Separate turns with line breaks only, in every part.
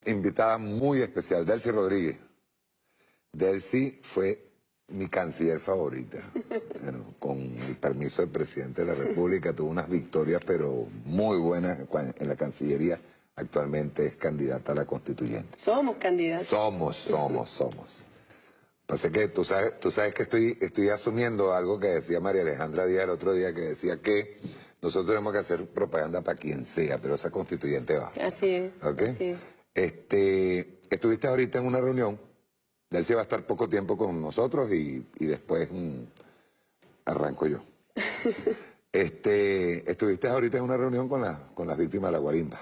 invitada muy especial, Delcy Rodríguez. Delcy fue mi canciller favorita. Bueno, con el permiso del presidente de la República, tuvo unas victorias, pero muy buenas en la Cancillería. Actualmente es candidata a la constituyente.
Somos candidatos.
Somos. Pasa que tú sabes que estoy asumiendo algo que decía María Alejandra Díaz el otro día, que decía que nosotros tenemos que hacer propaganda para quien sea, pero esa constituyente va.
Así es.
¿Ok?
Así es.
Estuviste ahorita en una reunión. Delcy va a estar poco tiempo con nosotros y después arranco yo. Estuviste ahorita en una reunión con las víctimas de la Guarimba.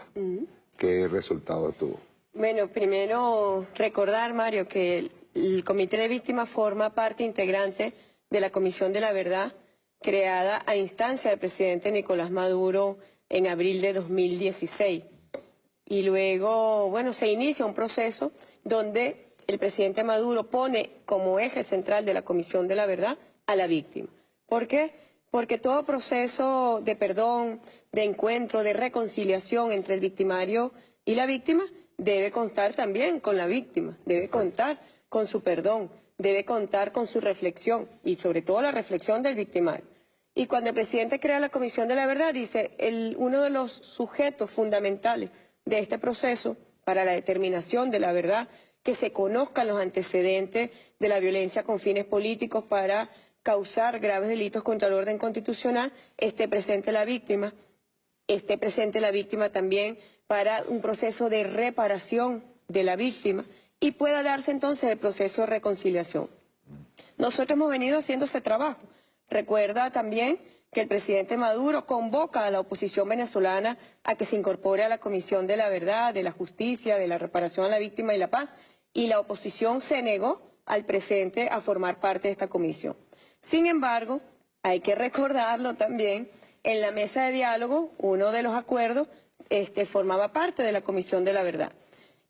¿Qué resultado tuvo?
Bueno, primero recordar, Mario, que el Comité de Víctimas forma parte integrante de la Comisión de la Verdad, creada a instancia del presidente Nicolás Maduro en abril de 2016. Y luego, bueno, se inicia un proceso donde el presidente Maduro pone como eje central de la Comisión de la Verdad a la víctima. ¿Por qué? Porque todo proceso de perdón, de encuentro, de reconciliación entre el victimario y la víctima debe contar también con la víctima, debe contar con su perdón, debe contar con su reflexión y sobre todo la reflexión del victimario. Y cuando el presidente crea la Comisión de la Verdad, dice, uno de los sujetos fundamentales de este proceso para la determinación de la verdad, que se conozcan los antecedentes de la violencia con fines políticos para causar graves delitos contra el orden constitucional, esté presente la víctima también para un proceso de reparación de la víctima y pueda darse entonces el proceso de reconciliación. Nosotros hemos venido haciendo ese trabajo. Recuerda también que el presidente Maduro convoca a la oposición venezolana a que se incorpore a la Comisión de la Verdad, de la Justicia, de la Reparación a la Víctima y la Paz, y la oposición se negó al presidente a formar parte de esta comisión. Sin embargo, hay que recordarlo también, en la mesa de diálogo, uno de los acuerdos formaba parte de la Comisión de la Verdad.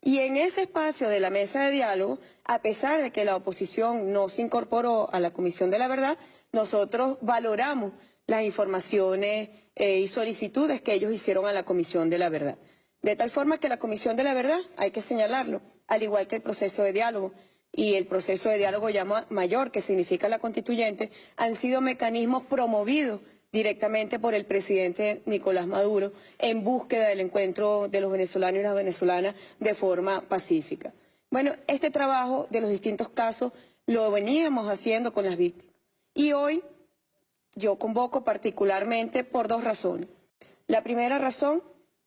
Y en ese espacio de la mesa de diálogo, a pesar de que la oposición no se incorporó a la Comisión de la Verdad, nosotros valoramos las informaciones y solicitudes que ellos hicieron a la Comisión de la Verdad. De tal forma que la Comisión de la Verdad, hay que señalarlo, al igual que el proceso de diálogo y el proceso de diálogo ya mayor, que significa la constituyente, han sido mecanismos promovidos directamente por el presidente Nicolás Maduro en búsqueda del encuentro de los venezolanos y las venezolanas de forma pacífica. Bueno, este trabajo de los distintos casos lo veníamos haciendo con las víctimas. Y hoy yo convoco particularmente por dos razones. La primera razón,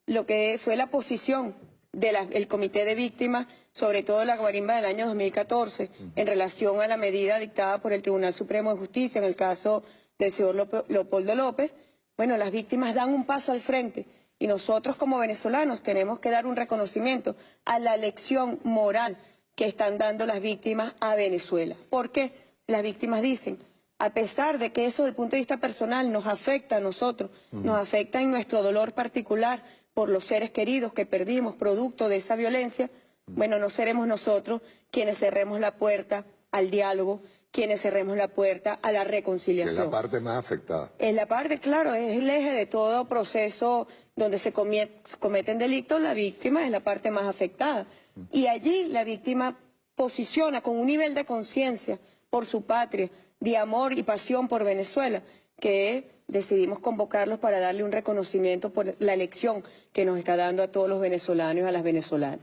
lo que fue la posición del Comité de Víctimas, sobre todo la Guarimba del año 2014, en relación a la medida dictada por el Tribunal Supremo de Justicia en el caso del señor Leopoldo López. Bueno, las víctimas dan un paso al frente y nosotros como venezolanos tenemos que dar un reconocimiento a la lección moral que están dando las víctimas a Venezuela. ¿Por qué? Las víctimas dicen, a pesar de que eso desde el punto de vista personal nos afecta a nosotros, nos afecta en nuestro dolor particular por los seres queridos que perdimos producto de esa violencia, bueno, no seremos nosotros quienes cerremos la puerta al diálogo, quienes cerremos la puerta a la reconciliación.
Es la parte más afectada.
Es la parte, claro, es el eje de todo proceso donde se cometen delitos, la víctima es la parte más afectada. Y allí la víctima posiciona con un nivel de conciencia por su patria, de amor y pasión por Venezuela, que decidimos convocarlos para darle un reconocimiento por la elección que nos está dando a todos los venezolanos y a las venezolanas.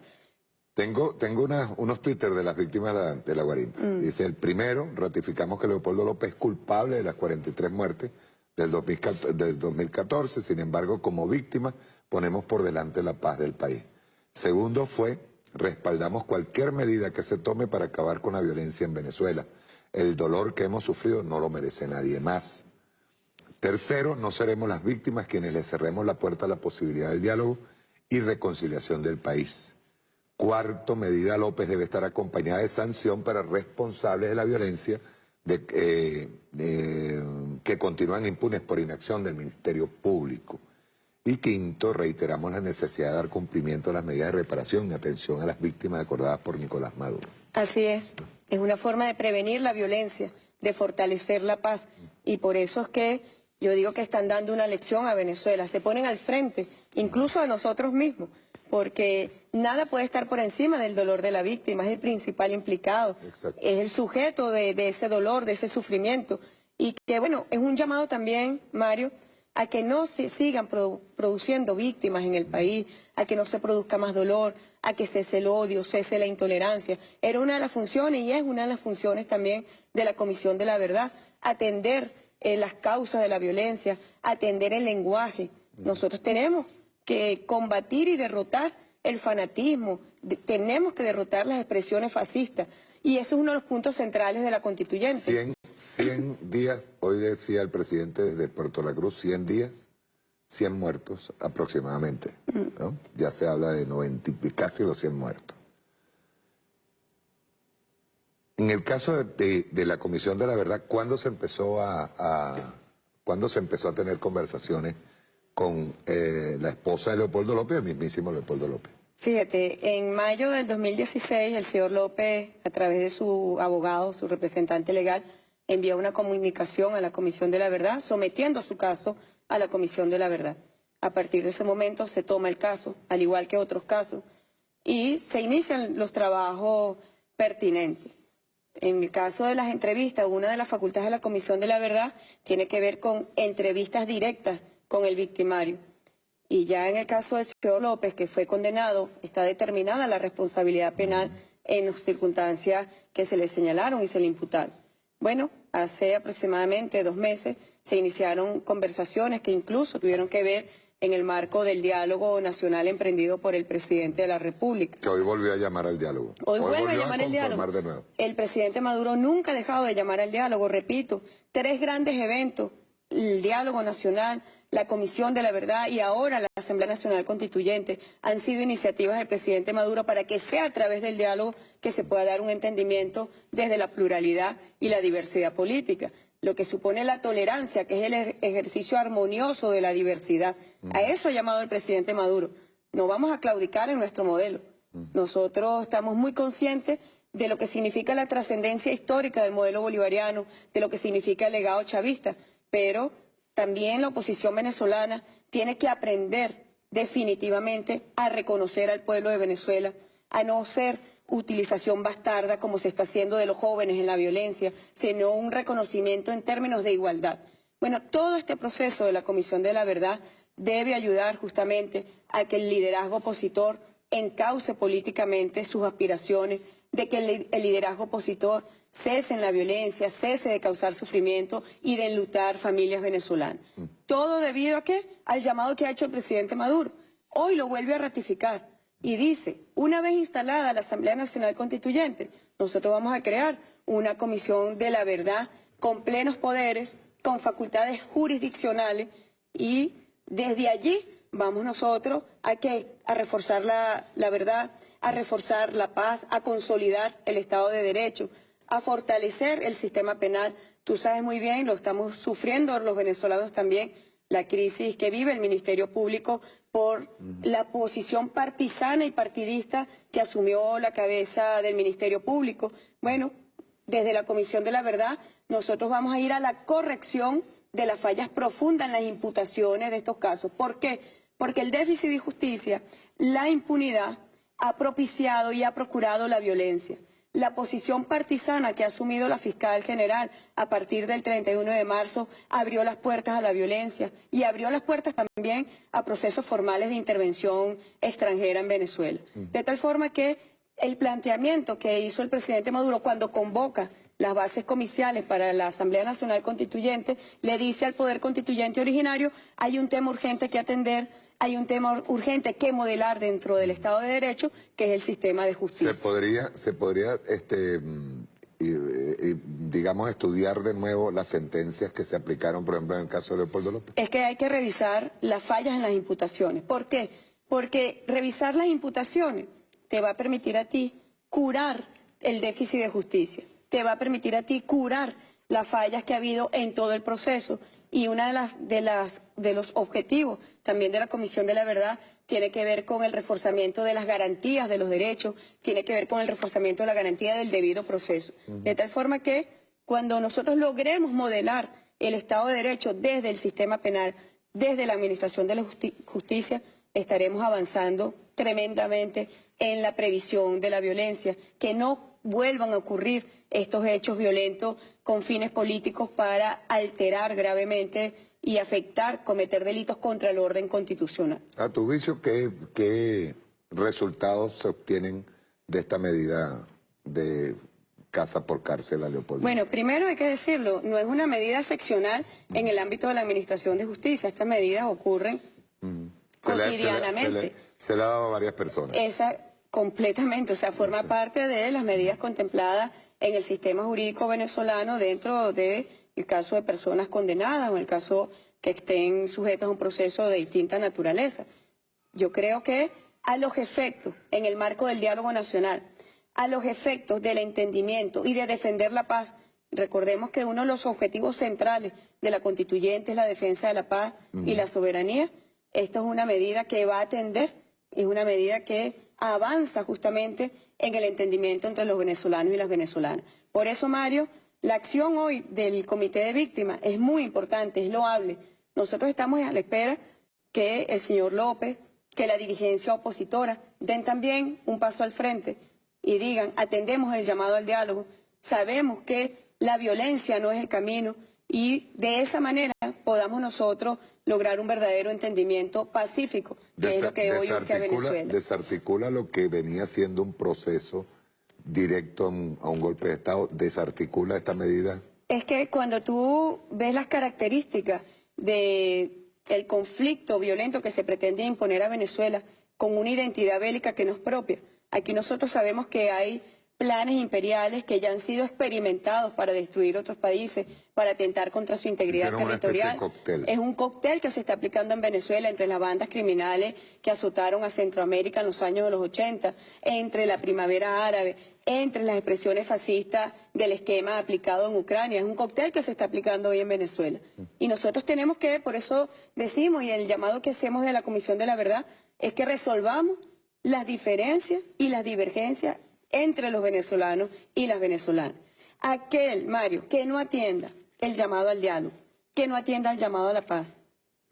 Tengo unos Twitter de las víctimas de la Guarimba. Dice, el primero, ratificamos que Leopoldo López es culpable de las 43 muertes del 2014, sin embargo, como víctima, ponemos por delante la paz del país. Segundo fue, respaldamos cualquier medida que se tome para acabar con la violencia en Venezuela. El dolor que hemos sufrido no lo merece nadie más. Tercero, no seremos las víctimas quienes le cerremos la puerta a la posibilidad del diálogo y reconciliación del país. Cuarto, medida López debe estar acompañada de sanción para responsables de la violencia que continúan impunes por inacción del Ministerio Público. Y quinto, reiteramos la necesidad de dar cumplimiento a las medidas de reparación y atención a las víctimas acordadas por Nicolás Maduro.
Así es una forma de prevenir la violencia, de fortalecer la paz, y por eso es que yo digo que están dando una lección a Venezuela, se ponen al frente, incluso a nosotros mismos, porque nada puede estar por encima del dolor de la víctima, es el principal implicado,
Exacto.
es el sujeto de ese dolor, de ese sufrimiento. Y que bueno, es un llamado también, Mario, a que no se sigan produciendo víctimas en el país, a que no se produzca más dolor, a que cese el odio, cese la intolerancia. Era una de las funciones y es una de las funciones también de la Comisión de la Verdad, atender las causas de la violencia, atender el lenguaje. Nosotros tenemos que combatir y derrotar el fanatismo, tenemos que derrotar las expresiones fascistas y eso es uno de los puntos centrales de la constituyente.
100 días, hoy decía el presidente desde Puerto La Cruz, 100 días, 100 muertos aproximadamente, ¿no? Ya se habla de 90, casi los 100 muertos. En el caso de la Comisión de la Verdad, ¿cuándo se empezó a tener conversaciones con la esposa de Leopoldo López, el mismísimo Leopoldo López?
Fíjate, en mayo del 2016, el señor López, a través de su abogado, su representante legal, envió una comunicación a la Comisión de la Verdad, sometiendo su caso a la Comisión de la Verdad. A partir de ese momento se toma el caso, al igual que otros casos, y se inician los trabajos pertinentes. En el caso de las entrevistas, una de las facultades de la Comisión de la Verdad tiene que ver con entrevistas directas con el victimario. Y ya en el caso del señor López, que fue condenado, está determinada la responsabilidad penal en las circunstancias que se le señalaron y se le imputaron. Bueno, hace aproximadamente 2 meses se iniciaron conversaciones que incluso tuvieron que ver en el marco del diálogo nacional emprendido por el presidente de la República.
Que hoy volvió a llamar al diálogo.
Hoy vuelve a llamar al diálogo.
De nuevo.
El presidente Maduro nunca ha dejado de llamar al diálogo, repito, 3 grandes eventos, el diálogo nacional, la Comisión de la Verdad y ahora la Asamblea Nacional Constituyente han sido iniciativas del presidente Maduro para que sea a través del diálogo que se pueda dar un entendimiento desde la pluralidad y la diversidad política, lo que supone la tolerancia, que es el ejercicio armonioso de la diversidad. A eso ha llamado el presidente Maduro. No vamos a claudicar en nuestro modelo. Nosotros estamos muy conscientes de lo que significa la trascendencia histórica del modelo bolivariano, de lo que significa el legado chavista, pero también la oposición venezolana tiene que aprender definitivamente a reconocer al pueblo de Venezuela, a no ser utilización bastarda como se está haciendo de los jóvenes en la violencia, sino un reconocimiento en términos de igualdad. Bueno, todo este proceso de la Comisión de la Verdad debe ayudar justamente a que el liderazgo opositor encauce políticamente sus aspiraciones, de que el liderazgo opositor cese en la violencia, cese de causar sufrimiento y de enlutar familias venezolanas. Todo debido a ¿qué? Al llamado que ha hecho el presidente Maduro. Hoy lo vuelve a ratificar y dice, una vez instalada la Asamblea Nacional Constituyente, nosotros vamos a crear una Comisión de la Verdad con plenos poderes, con facultades jurisdiccionales y desde allí vamos nosotros a reforzar la verdad, a reforzar la paz, a consolidar el Estado de Derecho, a fortalecer el sistema penal. Tú sabes muy bien, lo estamos sufriendo los venezolanos también, la crisis que vive el Ministerio Público por la posición partisana y partidista que asumió la cabeza del Ministerio Público. Bueno, desde la Comisión de la Verdad, nosotros vamos a ir a la corrección de las fallas profundas en las imputaciones de estos casos. ¿Por qué? Porque el déficit de justicia, la impunidad, ha propiciado y ha procurado la violencia. La posición partisana que ha asumido la fiscal general a partir del 31 de marzo abrió las puertas a la violencia y abrió las puertas también a procesos formales de intervención extranjera en Venezuela. De tal forma que el planteamiento que hizo el presidente Maduro cuando convoca las bases comiciales para la Asamblea Nacional Constituyente, le dice al Poder Constituyente originario, hay un tema urgente que atender, hay un tema urgente que modelar dentro del Estado de Derecho, que es el sistema de justicia.
Se podría digamos, estudiar de nuevo las sentencias que se aplicaron, por ejemplo, en el caso de Leopoldo López.
Es que hay que revisar las fallas en las imputaciones. ¿Por qué? Porque revisar las imputaciones te va a permitir a ti curar el déficit de justicia, te va a permitir a ti curar las fallas que ha habido en todo el proceso. Y uno de los objetivos también de la Comisión de la Verdad tiene que ver con el reforzamiento de las garantías de los derechos, tiene que ver con el reforzamiento de la garantía del debido proceso. De tal forma que cuando nosotros logremos modelar el Estado de Derecho desde el sistema penal, desde la administración de la justicia, estaremos avanzando tremendamente en la previsión de la violencia, que no vuelvan a ocurrir estos hechos violentos con fines políticos para alterar gravemente y afectar, cometer delitos contra el orden constitucional.
A tu juicio, ¿qué resultados se obtienen de esta medida de casa por cárcel a Leopoldo?
Bueno, primero hay que decirlo, no es una medida seccional en el ámbito de la Administración de Justicia. Estas medidas ocurren cotidianamente.
Se le ha dado a varias personas.
Completamente, o sea, forma parte de las medidas contempladas en el sistema jurídico venezolano dentro del caso de personas condenadas o en el caso que estén sujetas a un proceso de distinta naturaleza. Yo creo que a los efectos, en el marco del diálogo nacional, a los efectos del entendimiento y de defender la paz, recordemos que uno de los objetivos centrales de la constituyente es la defensa de la paz y la soberanía. Esto es una medida que va a atender, es una medida que avanza justamente en el entendimiento entre los venezolanos y las venezolanas. Por eso, Mario, la acción hoy del Comité de Víctimas es muy importante, es loable. Nosotros estamos a la espera que el señor López, que la dirigencia opositora den también un paso al frente y digan, atendemos el llamado al diálogo, sabemos que la violencia no es el camino y de esa manera podamos nosotros lograr un verdadero entendimiento pacífico, que es lo que hoy urge a Venezuela.
Desarticula lo que venía siendo un proceso directo a un golpe de Estado, desarticula esta medida.
Es que cuando tú ves las características del conflicto violento que se pretende imponer a Venezuela con una identidad bélica que no es propia, aquí nosotros sabemos que hay planes imperiales que ya han sido experimentados para destruir otros países, para atentar contra su integridad territorial. Es un cóctel que se está aplicando en Venezuela entre las bandas criminales que azotaron a Centroamérica en los años de los 80, entre la primavera árabe, entre las expresiones fascistas del esquema aplicado en Ucrania. Es un cóctel que se está aplicando hoy en Venezuela. Y nosotros tenemos que, por eso decimos, y el llamado que hacemos de la Comisión de la Verdad, es que resolvamos las diferencias y las divergencias entre los venezolanos y las venezolanas. Aquel, Mario, que no atienda el llamado al diálogo, que no atienda el llamado a la paz,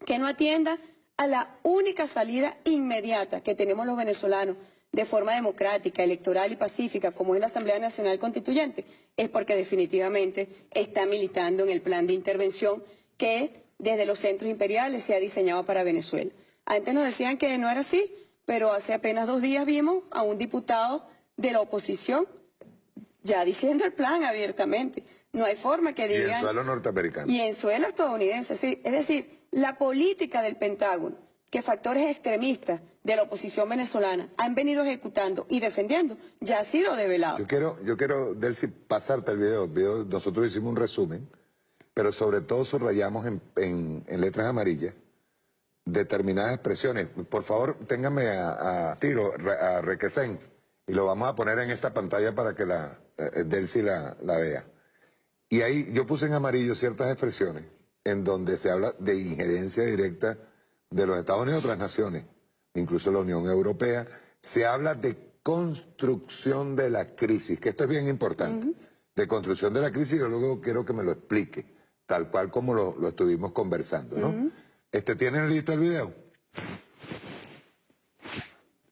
que no atienda a la única salida inmediata que tenemos los venezolanos de forma democrática, electoral y pacífica, como es la Asamblea Nacional Constituyente, es porque definitivamente está militando en el plan de intervención que desde los centros imperiales se ha diseñado para Venezuela. Antes nos decían que no era así, pero hace apenas 2 días vimos a un diputado de la oposición ya diciendo el plan abiertamente. No hay forma que digan...
Y en suelo norteamericano.
Y en suelo estadounidense, sí. Es decir, la política del Pentágono, que factores extremistas de la oposición venezolana han venido ejecutando y defendiendo, ya ha sido develado.
Yo quiero Delcy, pasarte el video. Nosotros hicimos un resumen, pero sobre todo subrayamos en letras amarillas determinadas expresiones. Por favor, ténganme a Requesens, y lo vamos a poner en esta pantalla para que Delcy la vea. Y ahí yo puse en amarillo ciertas expresiones en donde se habla de injerencia directa de los Estados Unidos y otras naciones, incluso la Unión Europea. Se habla de construcción de la crisis, que esto es bien importante. De construcción de la crisis, yo luego quiero que me lo explique, tal cual como lo estuvimos conversando, ¿no? ¿Tienen listo el video?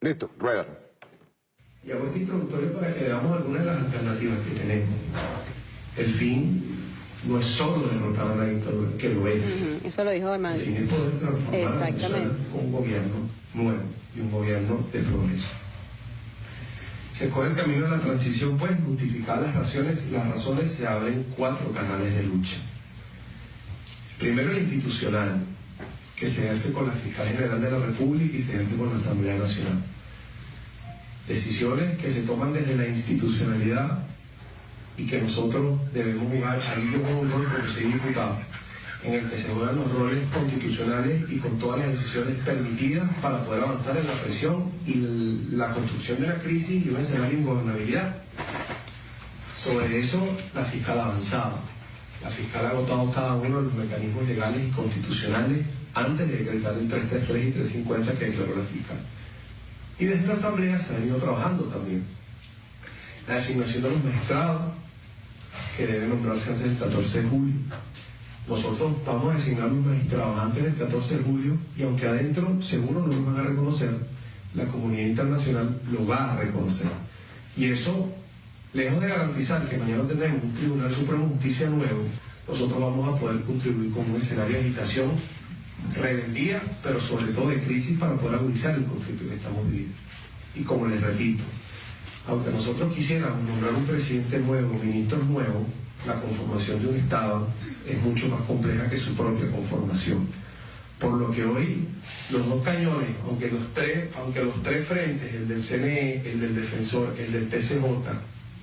Listo, rueda.
Y hago este introductorio para que veamos algunas de las alternativas que tenemos. El fin no es solo derrotar a la dictadura, que lo es.
Eso lo dijo de Madrid.
El fin es poder transformar a Venezuela con un gobierno nuevo y un gobierno de progreso. Se coge el camino de la transición, pues, justificar las razones se abren 4 canales de lucha. Primero, el institucional, que se ejerce con la Fiscal General de la República y se ejerce con la Asamblea Nacional. Decisiones que se toman desde la institucionalidad y que nosotros debemos jugar. Ahí yo juego un rol porque soy diputado, en el que se juegan los roles constitucionales y con todas las decisiones permitidas para poder avanzar en la presión y la construcción de la crisis y un escenario de ingobernabilidad. Sobre eso, la fiscal ha avanzado. La fiscal ha agotado cada uno de los mecanismos legales y constitucionales antes de decretar el 333 y 350 que declaró la fiscal. Y desde la Asamblea se ha venido trabajando también. La designación de los magistrados, que deben nombrarse antes del 14 de julio. Nosotros vamos a designar los magistrados antes del 14 de julio y aunque adentro seguro no los van a reconocer, la comunidad internacional lo va a reconocer. Y eso, lejos de garantizar que mañana tendremos un Tribunal Supremo de Justicia nuevo, nosotros vamos a poder contribuir con un escenario de agitación, rebeldía, pero sobre todo de crisis para poder agudizar el conflicto que estamos viviendo. Y como les repito, aunque nosotros quisiéramos nombrar un presidente nuevo, ministros nuevos, la conformación de un Estado es mucho más compleja que su propia conformación. Por lo que hoy los dos cañones, aunque los tres frentes, el del CNE, el del defensor, el del TCJ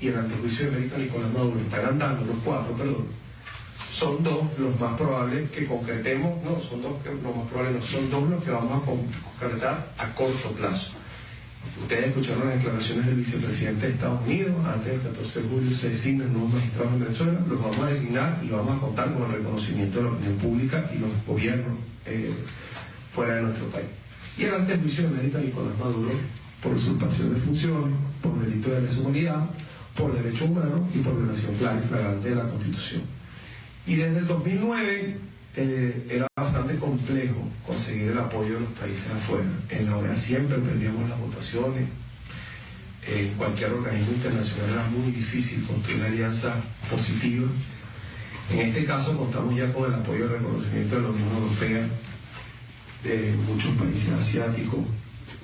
y el antejuicio de mérito Nicolás Maduro, están andando, los cuatro, perdón, son dos los más probables que concretemos, son dos los que vamos a concretar a corto plazo. Ustedes escucharon las declaraciones del vicepresidente de Estados Unidos, antes del 14 de julio se designan nuevos magistrados en Venezuela, los vamos a designar y vamos a contar con el reconocimiento de la opinión pública y los gobiernos fuera de nuestro país. Y el antejuicio de mérito a Nicolás Maduro por usurpación de funciones, por delito de lesa humanidad, por derechos humanos y por violación clara y flagrante de la Constitución. Y desde el 2009 era bastante complejo conseguir el apoyo de los países afuera. En la OEA siempre perdíamos las votaciones. En cualquier organismo internacional era muy difícil construir una alianza positiva. En este caso contamos ya con el apoyo y el reconocimiento de la Unión Europea, de muchos países asiáticos,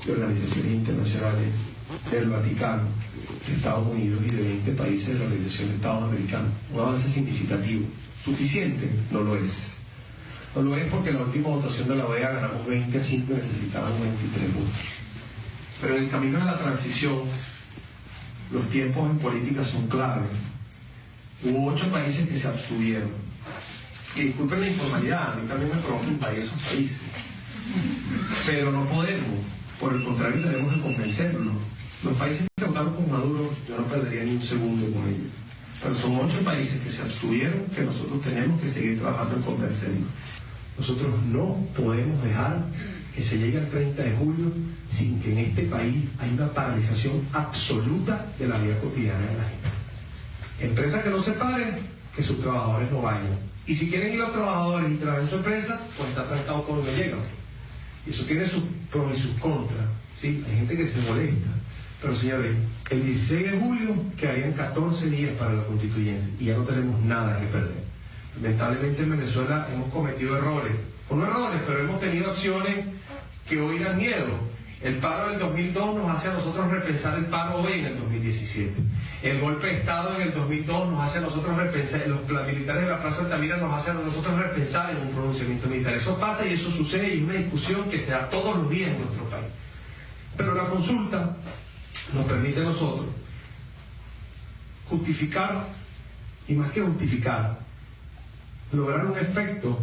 de organizaciones internacionales, del Vaticano, de Estados Unidos y de 20 países de la Organización de Estados Americanos. Un avance significativo. ¿Suficiente? No lo es. No lo es porque en la última votación de la OEA ganamos 20 a 5 y necesitaban 23 votos. Pero en el camino de la transición, los tiempos en política son claves. Hubo 8 países que se abstuvieron. Y disculpen la informalidad, a mí también me preocupa esos países. Pero no podemos, por el contrario tenemos que convencerlos. Los países que votaron con Maduro, yo no perdería ni un segundo con ellos. Pero son 8 países que se abstuvieron, que nosotros tenemos que seguir trabajando en convencerlos. Nosotros no podemos dejar que se llegue al 30 de julio sin que en este país haya una paralización absoluta de la vida cotidiana de la gente. Empresas que no se paren, que sus trabajadores no vayan. Y si quieren ir los trabajadores y trabajar en su empresa, pues está trancado por donde llegan. Y eso tiene sus pros y sus contras. ¿Sí? Hay gente que se molesta. Pero señores, el 16 de julio quedarían 14 días para la constituyente y ya no tenemos nada que perder. Lamentablemente en Venezuela hemos cometido errores, o no errores, pero hemos tenido acciones que hoy dan miedo. El paro del 2002 nos hace a nosotros repensar el paro hoy en el 2017. El golpe de Estado en el 2002 nos hace a nosotros repensar, los militares de la Plaza Altamira nos hacen a nosotros repensar en un pronunciamiento militar. Eso pasa y eso sucede y es una discusión que se da todos los días en nuestro país. Pero la consulta nos permite a nosotros justificar, y más que justificar, lograr un efecto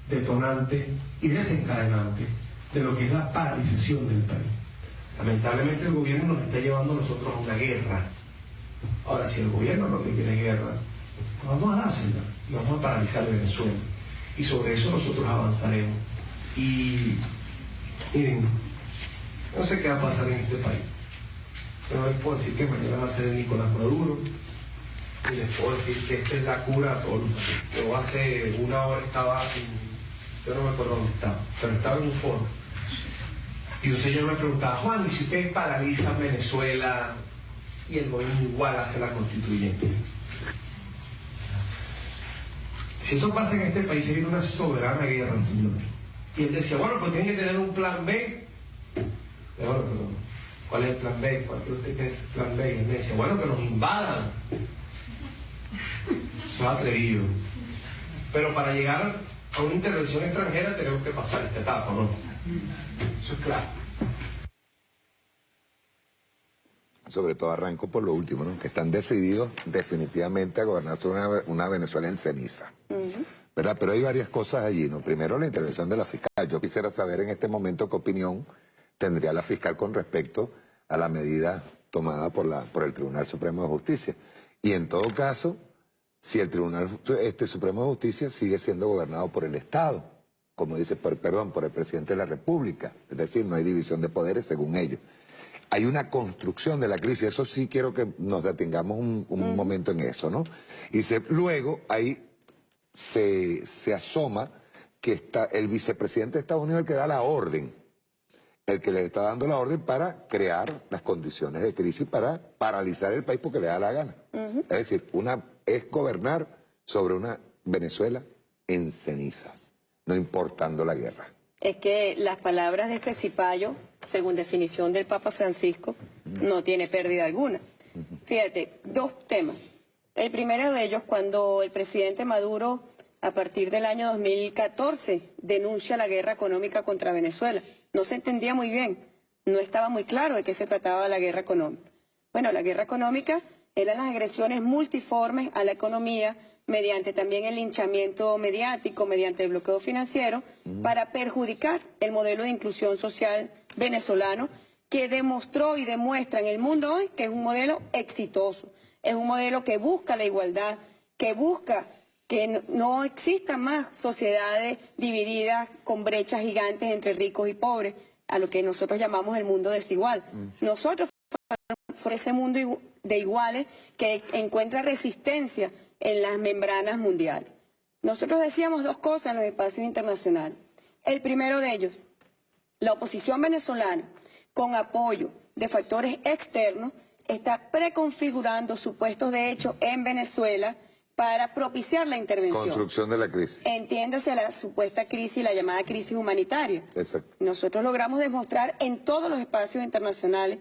detonante y desencadenante de lo que es la paralización del país. Lamentablemente el gobierno nos está llevando a nosotros a una guerra. Ahora, si el gobierno no quiere guerra, vamos a dársela y vamos a paralizar Venezuela. Y sobre eso nosotros avanzaremos. Y miren, no sé qué va a pasar en este país. Pero les puedo decir que mañana va a ser el Nicolás Maduro. Y les puedo decir que esta es la cura a todos los países. Yo hace una hora estaba, yo no me acuerdo dónde estaba, pero estaba en un foro. Y un señor me preguntaba, Juan, ¿y si ustedes paralizan Venezuela y el gobierno igual hace la constituyente? Si eso pasa en este país, sería una soberana guerra, señor. Y él decía, bueno, pues tienen que tener un plan B. Bueno, pero ¿cuál es el plan B? ¿Cuál cree usted que es el plan B? Y él me decía, bueno, que nos invadan. Eso es atrevido. Pero para llegar a una intervención extranjera tenemos que pasar esta etapa, ¿no? Eso es claro.
Sobre todo arranco por lo último, ¿no? Que están decididos definitivamente a gobernar sobre una Venezuela en ceniza. ¿Verdad? Pero hay varias cosas allí, ¿no? Primero, la intervención de la fiscal. Yo quisiera saber en este momento qué opinión tendría la fiscal con respecto a la medida tomada por el Tribunal Supremo de Justicia. Y en todo caso, si el Tribunal Supremo de Justicia sigue siendo gobernado por el Estado, como dice, por el presidente de la República, es decir, no hay división de poderes según ellos. Hay una construcción de la crisis, eso sí quiero que nos detengamos un momento en eso, ¿no? Y luego hay se asoma que está el vicepresidente de Estados Unidos el que da la orden, el que le está dando la orden para crear las condiciones de crisis para paralizar el país porque le da la gana. Es decir, es gobernar sobre una Venezuela en cenizas, no importando la guerra.
Es que las palabras de este cipayo, según definición del Papa Francisco, no tiene pérdida alguna. Fíjate, dos temas. El primero de ellos, cuando el presidente Maduro, a partir del año 2014, denuncia la guerra económica contra Venezuela. No se entendía muy bien, no estaba muy claro de qué se trataba la guerra económica. Bueno, la guerra económica eran las agresiones multiformes a la economía, mediante también el linchamiento mediático, mediante el bloqueo financiero, para perjudicar el modelo de inclusión social venezolano, que demostró y demuestra en el mundo hoy que es un modelo exitoso, es un modelo que busca la igualdad, que busca que no existan más sociedades divididas con brechas gigantes entre ricos y pobres, a lo que nosotros llamamos el mundo desigual. Nosotros por ese mundo de iguales que encuentra resistencia en las membranas mundiales. Nosotros decíamos dos cosas en los espacios internacionales. El primero de ellos, la oposición venezolana, con apoyo de factores externos, está preconfigurando supuestos de hecho en Venezuela para propiciar la intervención.
Construcción de la crisis.
Entiéndase la supuesta crisis, la llamada crisis humanitaria.
Exacto.
Nosotros logramos demostrar en todos los espacios internacionales,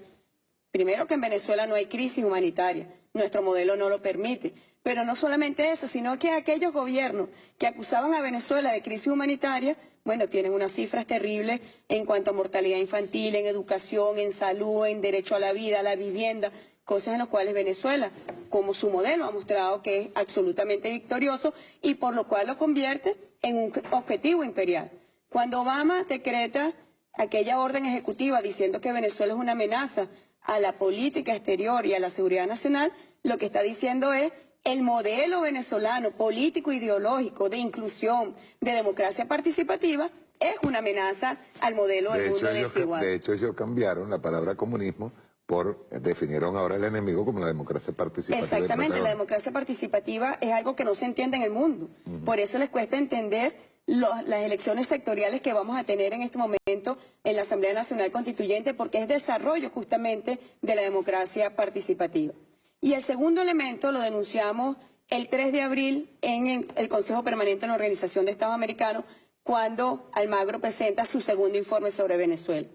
primero que en Venezuela no hay crisis humanitaria, nuestro modelo no lo permite. Pero no solamente eso, sino que aquellos gobiernos que acusaban a Venezuela de crisis humanitaria, bueno, tienen unas cifras terribles en cuanto a mortalidad infantil, en educación, en salud, en derecho a la vida, a la vivienda, cosas en las cuales Venezuela, como su modelo, ha mostrado que es absolutamente victorioso y por lo cual lo convierte en un objetivo imperial. Cuando Obama decreta aquella orden ejecutiva diciendo que Venezuela es una amenaza a la política exterior y a la seguridad nacional, lo que está diciendo es el modelo venezolano político ideológico de inclusión, de democracia participativa, es una amenaza al modelo del mundo desigual.
De hecho, ellos cambiaron la palabra comunismo definieron ahora el enemigo como la democracia participativa.
Exactamente, la democracia participativa es algo que no se entiende en el mundo. Por eso les cuesta entender las elecciones sectoriales que vamos a tener en este momento en la Asamblea Nacional Constituyente, porque es desarrollo justamente de la democracia participativa. Y el segundo elemento lo denunciamos el 3 de abril en el Consejo Permanente de la Organización de Estados Americanos, cuando Almagro presenta su segundo informe sobre Venezuela.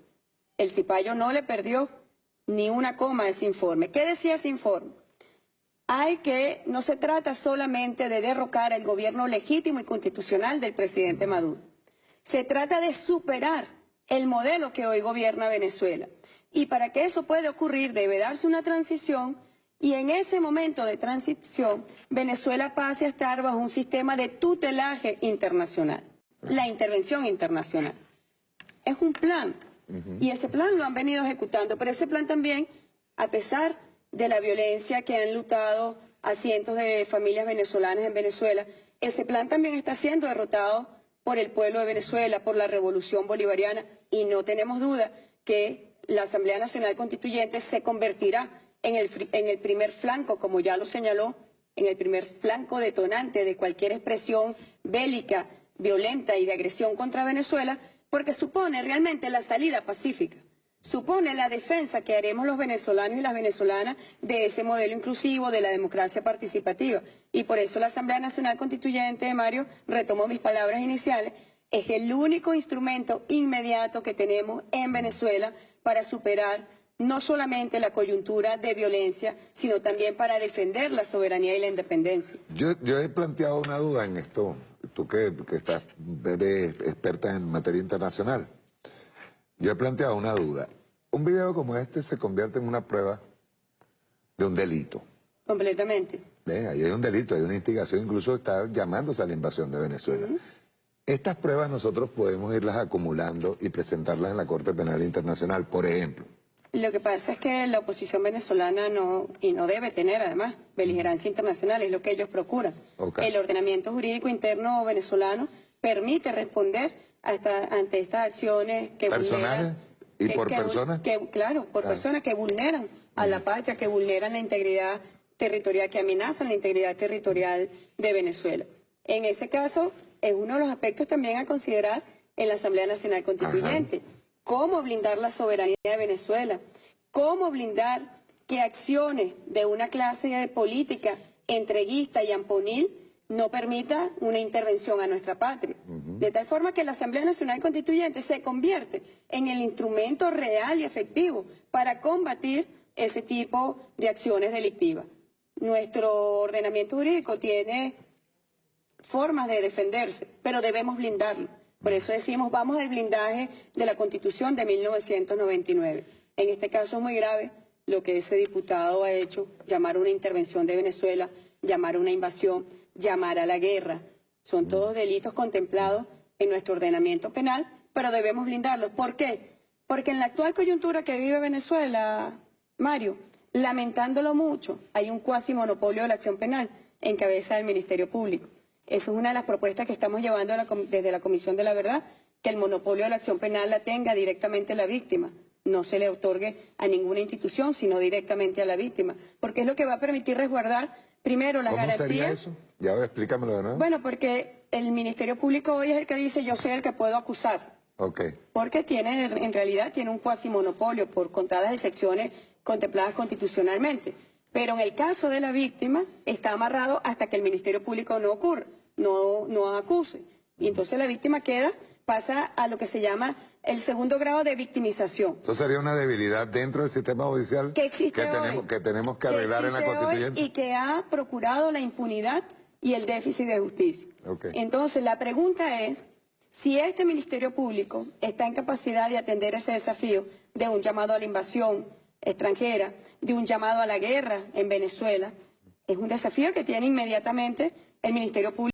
El cipayo no le perdió ni una coma a ese informe. ¿Qué decía ese informe? No se trata solamente de derrocar el gobierno legítimo y constitucional del presidente Maduro. Se trata de superar el modelo que hoy gobierna Venezuela. Y para que eso pueda ocurrir debe darse una transición, y en ese momento de transición Venezuela pase a estar bajo un sistema de tutelaje internacional, la intervención internacional. Es un plan. Y ese plan lo han venido ejecutando, pero ese plan también, a pesar de la violencia que han lutado a cientos de familias venezolanas en Venezuela, ese plan también está siendo derrotado por el pueblo de Venezuela, por la revolución bolivariana, y no tenemos duda que la Asamblea Nacional Constituyente se convertirá en el primer flanco, como ya lo señaló, en el primer flanco detonante de cualquier expresión bélica, violenta y de agresión contra Venezuela, porque supone realmente la salida pacífica, supone la defensa que haremos los venezolanos y las venezolanas de ese modelo inclusivo de la democracia participativa. Y por eso la Asamblea Nacional Constituyente, Mario, retomo mis palabras iniciales, es el único instrumento inmediato que tenemos en Venezuela para superar no solamente la coyuntura de violencia, sino también para defender la soberanía y la independencia.
Yo he planteado una duda en esto. Tú que eres experta en materia internacional, yo he planteado una duda. Un video como este se convierte en una prueba de un delito.
Completamente.
Ahí hay un delito, hay una instigación, incluso está llamándose a la invasión de Venezuela. Estas pruebas nosotros podemos irlas acumulando y presentarlas en la Corte Penal Internacional, por ejemplo.
Lo que pasa es que la oposición venezolana no debe tener, además, beligerancia internacional, es lo que ellos procuran. El ordenamiento jurídico interno venezolano permite responder ante estas acciones que
vulneran... ¿Y por personas?
Claro, por personas que vulneran a la patria, que vulneran la integridad territorial, que amenazan la integridad territorial de Venezuela. En ese caso, es uno de los aspectos también a considerar en la Asamblea Nacional Constituyente. Cómo blindar la soberanía de Venezuela, cómo blindar que acciones de una clase política entreguista y amponil no permita una intervención a nuestra patria. De tal forma que la Asamblea Nacional Constituyente se convierte en el instrumento real y efectivo para combatir ese tipo de acciones delictivas. Nuestro ordenamiento jurídico tiene formas de defenderse, pero debemos blindarlo. Por eso decimos, vamos al blindaje de la Constitución de 1999. En este caso es muy grave lo que ese diputado ha hecho, llamar a una intervención de Venezuela, llamar a una invasión, llamar a la guerra. Son todos delitos contemplados en nuestro ordenamiento penal, pero debemos blindarlos. ¿Por qué? Porque en la actual coyuntura que vive Venezuela, Mario, lamentándolo mucho, hay un cuasi monopolio de la acción penal en cabeza del Ministerio Público. Esa es una de las propuestas que estamos llevando desde la Comisión de la Verdad, que el monopolio de la acción penal la tenga directamente la víctima. No se le otorgue a ninguna institución, sino directamente a la víctima. Porque es lo que va a permitir resguardar, primero, las garantías.
¿Cómo sería eso? Ya explícamelo de nuevo.
Bueno, porque el Ministerio Público hoy es el que dice, yo soy el que puedo acusar. Porque en realidad tiene un cuasi monopolio por contadas excepciones contempladas constitucionalmente. Pero en el caso de la víctima está amarrado hasta que el Ministerio Público no acuse. Y entonces la víctima pasa a lo que se llama el segundo grado de victimización.
Eso sería una debilidad dentro del sistema judicial que tenemos que arreglar en la Constituyente.
Y que ha procurado la impunidad y el déficit de justicia. Entonces la pregunta es, si este Ministerio Público está en capacidad de atender ese desafío de un llamado a la invasión extranjera, de un llamado a la guerra en Venezuela, es un desafío que tiene inmediatamente el Ministerio Público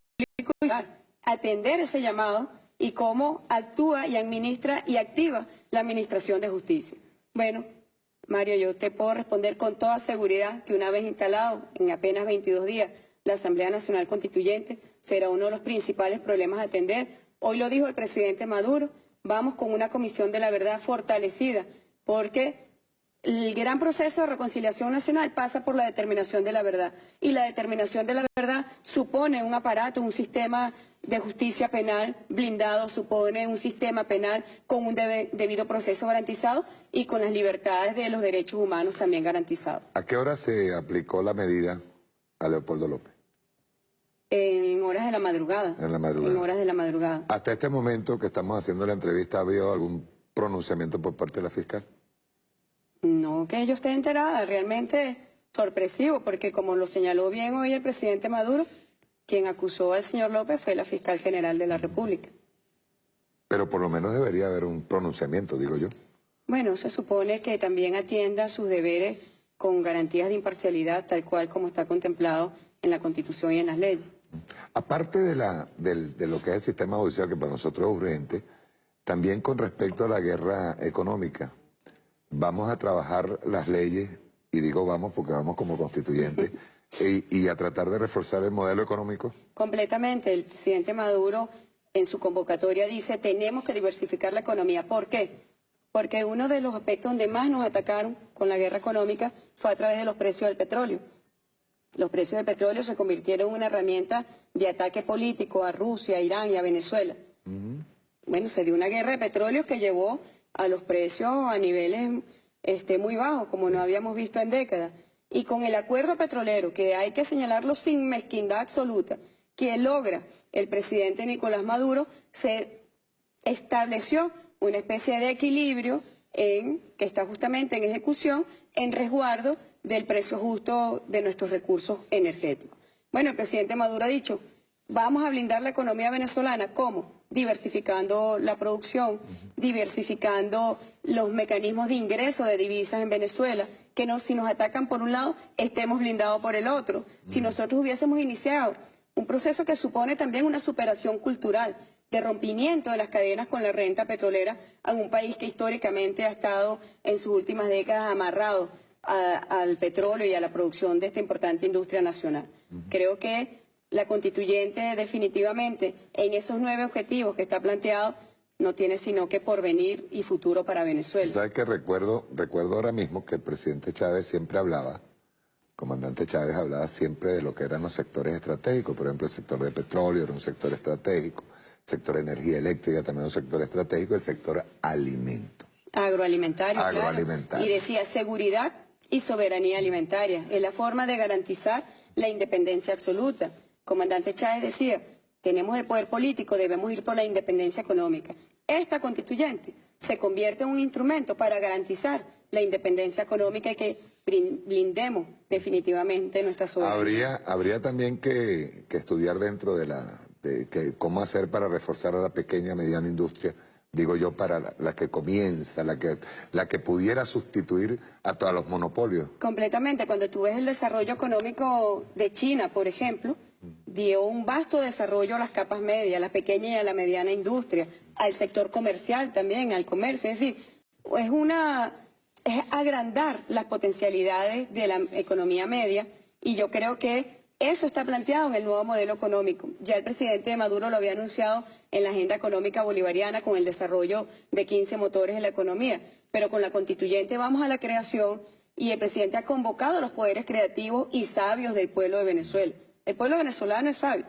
atender ese llamado y cómo actúa y administra y activa la administración de justicia. Bueno, Mario, yo te puedo responder con toda seguridad que una vez instalado en apenas 22 días la Asamblea Nacional Constituyente será uno de los principales problemas a atender. Hoy lo dijo el presidente Maduro, vamos con una Comisión de la Verdad fortalecida, porque el gran proceso de reconciliación nacional pasa por la determinación de la verdad. Y la determinación de la verdad supone un aparato, un sistema de justicia penal blindado, supone un sistema penal con un debido proceso garantizado y con las libertades de los derechos humanos también garantizados.
¿A qué hora se aplicó la medida a Leopoldo López?
En horas de la madrugada.
En la madrugada.
En horas de la madrugada.
Hasta este momento que estamos haciendo la entrevista, ¿ha habido algún pronunciamiento por parte de la fiscal?
No que yo esté enterada, realmente sorpresivo, porque como lo señaló bien hoy el presidente Maduro, quien acusó al señor López fue la fiscal general de la República.
Pero por lo menos debería haber un pronunciamiento, digo yo.
Bueno, se supone que también atienda sus deberes con garantías de imparcialidad, tal cual como está contemplado en la Constitución y en las leyes.
Aparte de lo que es el sistema judicial, que para nosotros es urgente, también con respecto a la guerra económica, vamos a trabajar las leyes, y digo vamos porque vamos como constituyentes, y a tratar de reforzar el modelo económico.
Completamente. El presidente Maduro en su convocatoria dice, tenemos que diversificar la economía. ¿Por qué? Porque uno de los aspectos donde más nos atacaron con la guerra económica fue a través de los precios del petróleo. Los precios del petróleo se convirtieron en una herramienta de ataque político a Rusia, a Irán y a Venezuela. Bueno, se dio una guerra de petróleo que llevó a los precios a niveles muy bajos, como no habíamos visto en décadas. Y con el acuerdo petrolero, que hay que señalarlo sin mezquindad absoluta, que logra el presidente Nicolás Maduro, se estableció una especie de equilibrio que está justamente en ejecución, en resguardo del precio justo de nuestros recursos energéticos. Bueno, el presidente Maduro ha dicho, vamos a blindar la economía venezolana. ¿Cómo? Diversificando la producción, diversificando los mecanismos de ingreso de divisas en Venezuela, que si nos atacan por un lado, estemos blindados por el otro. Si nosotros hubiésemos iniciado un proceso que supone también una superación cultural, de rompimiento de las cadenas con la renta petrolera en un país que históricamente ha estado en sus últimas décadas amarrado al petróleo y a la producción de esta importante industria nacional. Creo que la constituyente definitivamente en esos 9 objetivos que está planteado no tiene sino que porvenir y futuro para Venezuela.
¿Sabes qué? Recuerdo ahora mismo que el presidente Chávez siempre hablaba comandante Chávez hablaba siempre de lo que eran los sectores estratégicos, por ejemplo el sector de petróleo era un sector estratégico, el sector de energía eléctrica también un sector estratégico, el sector alimento.
Agroalimentario,
Agroalimentario.
Claro. Y decía seguridad y soberanía alimentaria. Es la forma de garantizar la independencia absoluta. Comandante Chávez decía, tenemos el poder político, debemos ir por la independencia económica. Esta constituyente se convierte en un instrumento para garantizar la independencia económica y que blindemos definitivamente nuestra soberanía.
Habría también que estudiar dentro de cómo hacer para reforzar a la pequeña y mediana industria, digo yo, para la que comienza, la que pudiera sustituir a todos los monopolios.
Completamente. Cuando tú ves el desarrollo económico de China, por ejemplo, dio un vasto desarrollo a las capas medias, a la pequeña y a la mediana industria, al sector comercial también, al comercio. Es decir, es agrandar las potencialidades de la economía media, y yo creo que eso está planteado en el nuevo modelo económico. Ya el presidente Maduro lo había anunciado en la agenda económica bolivariana con el desarrollo de 15 motores en la economía, pero con la constituyente vamos a la creación, y el presidente ha convocado a los poderes creativos y sabios del pueblo de Venezuela. El pueblo venezolano es sabio.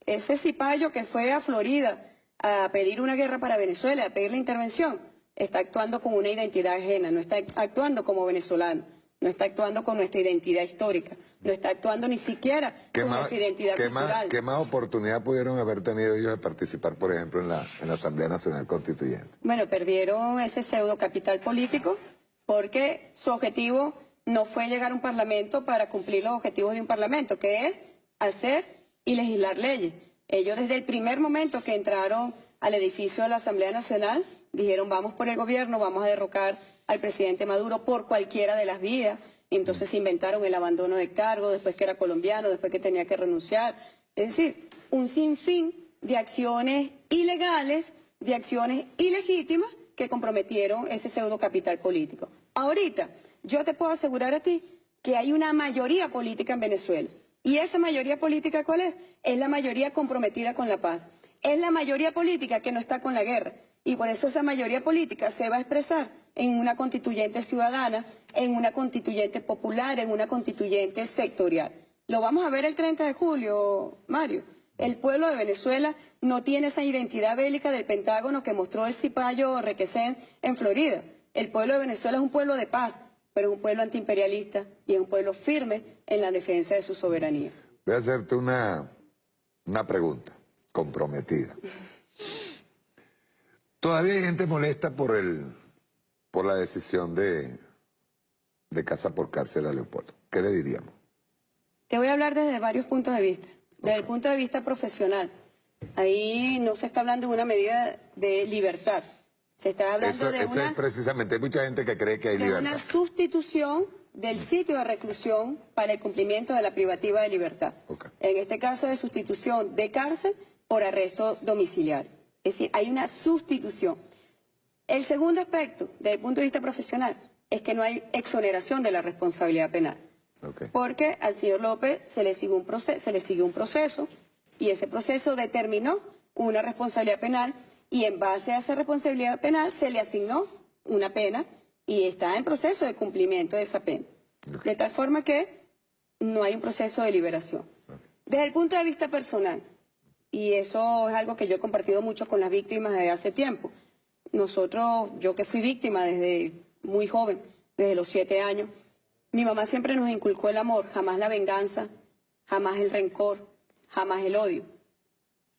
Ese cipayo que fue a Florida a pedir una guerra para Venezuela, a pedir la intervención, está actuando con una identidad ajena, no está actuando como venezolano, no está actuando con nuestra identidad histórica, no está actuando ni siquiera con nuestra identidad cultural.
¿Qué más oportunidad pudieron haber tenido ellos de participar, por ejemplo, en la Asamblea Nacional Constituyente?
Bueno, perdieron ese pseudo capital político porque su objetivo no fue llegar a un parlamento para cumplir los objetivos de un parlamento, que es hacer y legislar leyes. Ellos desde el primer momento que entraron al edificio de la Asamblea Nacional dijeron vamos por el gobierno, vamos a derrocar al presidente Maduro por cualquiera de las vías. Entonces se inventaron el abandono de cargo, después que era colombiano, después que tenía que renunciar. Es decir, un sinfín de acciones ilegales, de acciones ilegítimas que comprometieron ese pseudo capital político. Ahorita, yo te puedo asegurar a ti que hay una mayoría política en Venezuela. ¿Y esa mayoría política cuál es? Es la mayoría comprometida con la paz. Es la mayoría política que no está con la guerra. Y por eso esa mayoría política se va a expresar en una constituyente ciudadana, en una constituyente popular, en una constituyente sectorial. Lo vamos a ver el 30 de julio, Mario. El pueblo de Venezuela no tiene esa identidad bélica del Pentágono que mostró el cipayo Requesens en Florida. El pueblo de Venezuela es un pueblo de paz, pero es un pueblo antiimperialista y es un pueblo firme en la defensa de su soberanía.
Voy a hacerte una pregunta comprometida. Todavía hay gente molesta por la decisión de casa por cárcel a Leopoldo. ¿Qué le diríamos?
Te voy a hablar desde varios puntos de vista. Desde el punto de vista profesional, ahí no se está hablando de una medida de libertad. Se está hablando
Eso es precisamente, hay mucha gente que cree que hay libertad.
Una sustitución del sitio de reclusión para el cumplimiento de la privativa de libertad.
Okay.
En este caso de sustitución de cárcel por arresto domiciliario. Es decir, hay una sustitución. El segundo aspecto, desde el punto de vista profesional, es que no hay exoneración de la responsabilidad penal.
Okay.
Porque al señor López se le siguió un proceso y ese proceso determinó una responsabilidad penal y en base a esa responsabilidad penal se le asignó una pena y está en proceso de cumplimiento de esa pena. Okay. De tal forma que no hay un proceso de liberación. Okay. Desde el punto de vista personal, y eso es algo que yo he compartido mucho con las víctimas desde hace tiempo. Nosotros, yo que fui víctima desde muy joven, desde los 7 años, mi mamá siempre nos inculcó el amor, jamás la venganza, jamás el rencor, jamás el odio.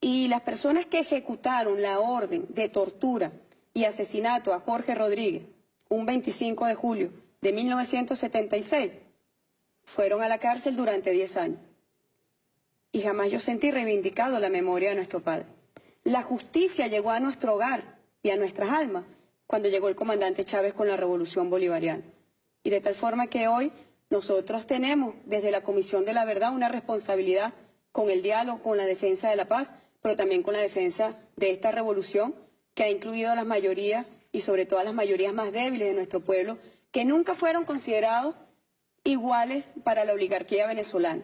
Y las personas que ejecutaron la orden de tortura y asesinato a Jorge Rodríguez, un 25 de julio de 1976, fueron a la cárcel durante 10 años. Y jamás yo sentí reivindicado la memoria de nuestro padre. La justicia llegó a nuestro hogar y a nuestras almas cuando llegó el comandante Chávez con la Revolución Bolivariana. Y de tal forma que hoy nosotros tenemos desde la Comisión de la Verdad una responsabilidad con el diálogo, con la defensa de la paz, pero también con la defensa de esta revolución que ha incluido a las mayorías y sobre todo a las mayorías más débiles de nuestro pueblo, que nunca fueron considerados iguales para la oligarquía venezolana,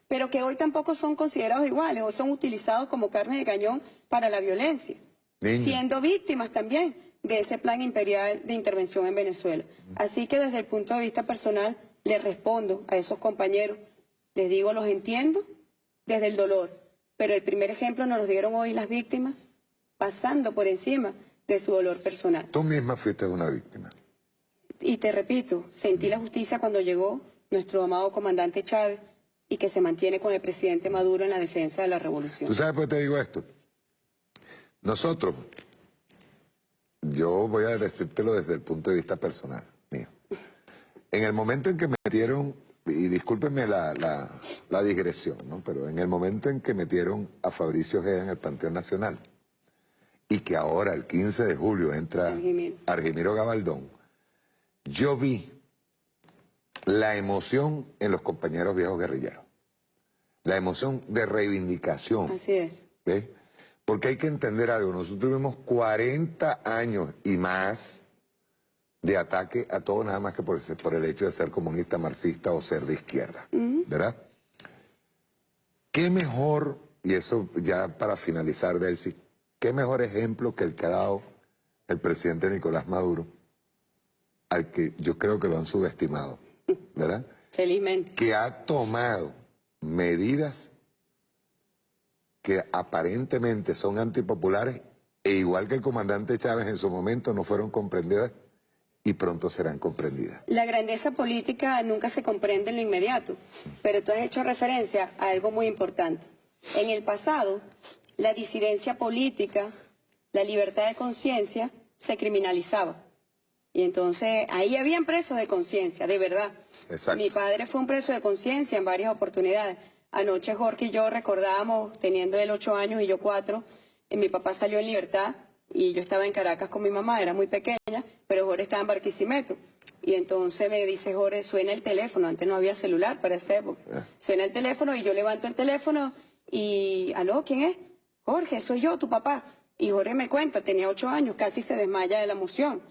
pero que hoy tampoco son considerados iguales o son utilizados como carne de cañón para la violencia, siendo víctimas también de ese plan imperial de intervención en Venezuela. Así que desde el punto de vista personal, les respondo a esos compañeros, les digo, los entiendo desde el dolor, pero el primer ejemplo nos lo dieron hoy las víctimas, pasando por encima de su dolor personal.
Tú misma fuiste una víctima.
Y te repito, sentí la justicia cuando llegó nuestro amado comandante Chávez y que se mantiene con el presidente Maduro en la defensa de la revolución.
¿Tú sabes por qué te digo esto? Nosotros, yo voy a decírtelo desde el punto de vista personal mío. En el momento en que metieron, y discúlpenme la digresión, ¿no? Pero en el momento en que metieron a Fabricio Ojeda en el Panteón Nacional y que ahora el 15 de julio entra Argimiro Gabaldón, yo vi la emoción en los compañeros viejos guerrilleros, la emoción de reivindicación.
Así es.
¿Ves? Porque hay que entender algo, nosotros tuvimos 40 años y más de ataque a todo nada más que por el hecho de ser comunista, marxista o ser de izquierda, ¿verdad? ¿Qué mejor, y eso ya para finalizar, Delcy, qué mejor ejemplo que el que ha dado el presidente Nicolás Maduro, al que yo creo que lo han subestimado, ¿verdad?
Felizmente.
Que ha tomado medidas que aparentemente son antipopulares e igual que el comandante Chávez en su momento no fueron comprendidas y pronto serán comprendidas.
La grandeza política nunca se comprende en lo inmediato, pero tú has hecho referencia a algo muy importante. En el pasado, la disidencia política, la libertad de conciencia se criminalizaba. Y entonces ahí habían presos de conciencia, de verdad.
Exacto.
Mi padre fue un preso de conciencia en varias oportunidades. Anoche Jorge y yo recordábamos, teniendo él 8 años y yo 4, mi papá salió en libertad y yo estaba en Caracas con mi mamá, era muy pequeña, pero Jorge estaba en Barquisimeto. Y entonces me dice Jorge, suena el teléfono, antes no había celular para esa época. Suena el teléfono y yo levanto el teléfono y, ¿aló? ¿Quién es? Jorge, soy yo, tu papá. Y Jorge me cuenta, tenía 8 años, casi se desmaya de la emoción.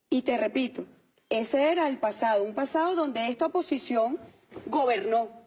Y te repito, ese era el pasado, un pasado donde esta oposición gobernó.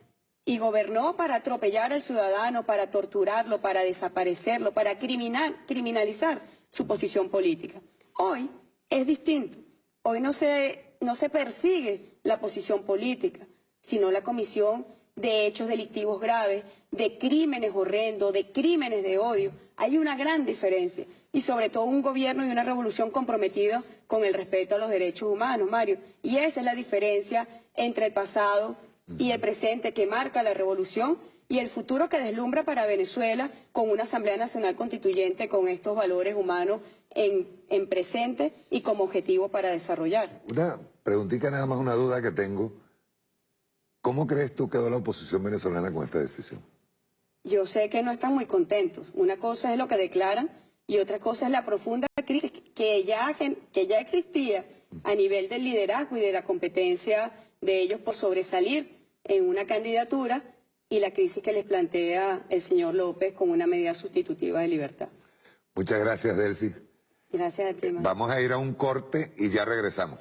Y gobernó para atropellar al ciudadano, para torturarlo, para desaparecerlo, para criminalizar su posición política. Hoy es distinto. Hoy no se persigue la posición política, sino la comisión de hechos delictivos graves, de crímenes horrendos, de crímenes de odio. Hay una gran diferencia. Y sobre todo un gobierno y una revolución comprometidos con el respeto a los derechos humanos, Mario. Y esa es la diferencia entre el pasado y el presente que marca la revolución y el futuro que deslumbra para Venezuela con una Asamblea Nacional Constituyente con estos valores humanos en presente y como objetivo para desarrollar.
Una preguntita nada más, una duda que tengo. ¿Cómo crees tú quedó la oposición venezolana con esta decisión?
Yo sé que no están muy contentos. Una cosa es lo que declaran y otra cosa es la profunda crisis que ya existía a nivel del liderazgo y de la competencia de ellos por sobresalir en una candidatura y la crisis que les plantea el señor López con una medida sustitutiva de libertad.
Muchas gracias, Delcy.
Gracias a ti, Mario.
Vamos a ir a un corte y ya regresamos.